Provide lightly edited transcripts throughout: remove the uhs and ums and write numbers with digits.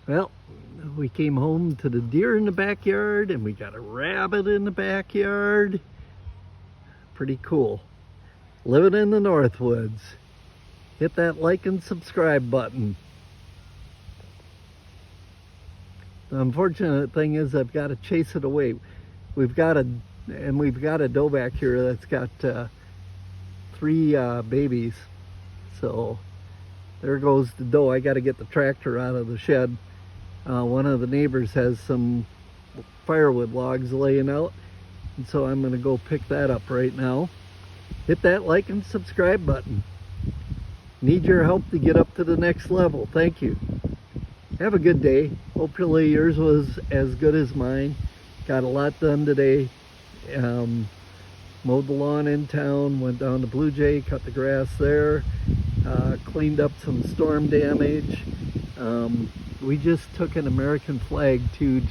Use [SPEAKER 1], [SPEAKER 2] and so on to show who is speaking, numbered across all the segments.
[SPEAKER 1] Well, we came home to the deer in the backyard and we got a rabbit in the backyard. Pretty cool. Living in the Northwoods. Hit that like and subscribe button. The unfortunate thing is I've got to chase it away. We've got a doe back here that's got 3 babies. So there goes the doe. I got to get the tractor out of the shed. One of the neighbors has some firewood logs laying out, and so I'm going to go pick that up right now. Hit that like and subscribe button. Need your help to get up to the next level. Thank you. Have a good day. Hopefully yours was as good as mine. Got a lot done today. Mowed the lawn in town, went down to Blue Jay, cut the grass there, cleaned up some storm damage. We just took an American flag to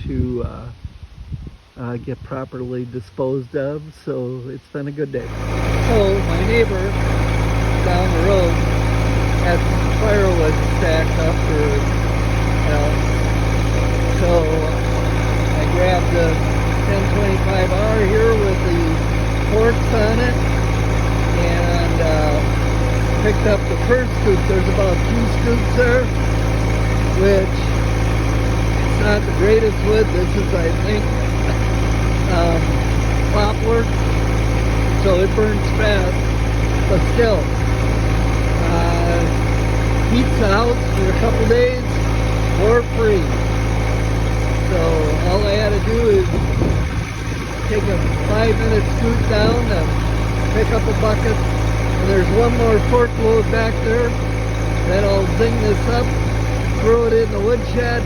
[SPEAKER 1] get properly disposed of, so it's been a good day. So my neighbor down the road had some firewood stacked up so I grabbed the 1025R here with the forks on it and picked up the first scoop. There's about 2 scoops there, which is not the greatest wood. This is, I think, poplar, so it burns fast, but still, heats the house for a couple days for free. So all I had to do is take a 5-minute scoot down and pick up a bucket, and there's one more fork load back there. Then I'll zing this up, throw it in the woodshed,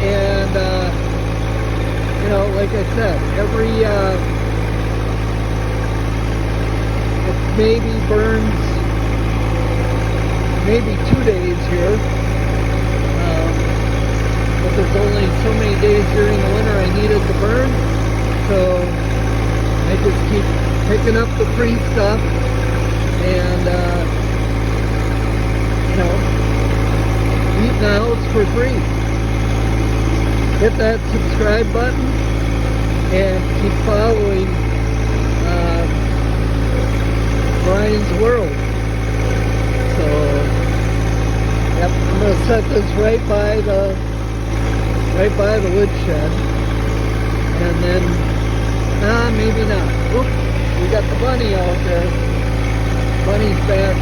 [SPEAKER 1] and you know, like I said, it maybe burns maybe 2 days here, but there's only so many days during the winter I need it to burn, so I just keep picking up the free stuff and you know, eating the house for free. Hit that subscribe button and keep following Brian's World. So, yep, I'm going to set this right by the woodshed, and then, maybe not. Oop, we got the bunny out there. Bunny's back.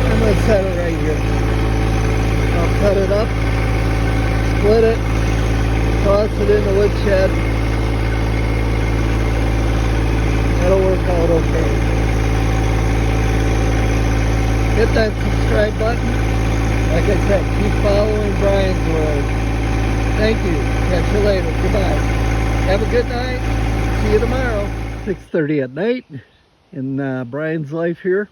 [SPEAKER 1] I'm going to set it right here. I'll cut it up, split it, toss it in the woodshed. That'll work out okay. Hit that subscribe button. Like I said, keep following Brian's World. Thank you. Catch you later. Goodbye. Have a good night. See you tomorrow. 6:30 at night in Brian's life here.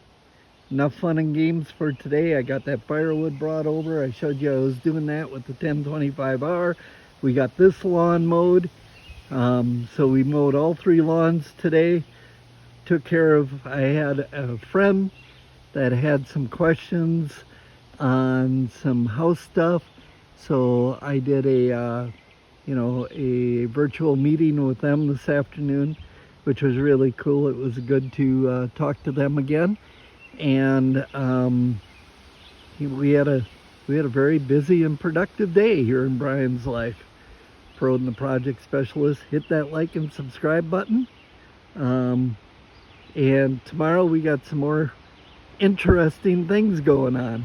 [SPEAKER 1] Enough fun and games for today. I got that firewood brought over. I showed you I was doing that with the 1025R. We got this lawn mowed. So we mowed all 3 lawns today. Took care of, I had a friend that had some questions on some house stuff. So I did a virtual meeting with them this afternoon, which was really cool. It was good to talk to them again. And we had a very busy and productive day here in Brian's life. Pro and the project specialist. Hit that like and subscribe button. And tomorrow we got some more interesting things going on.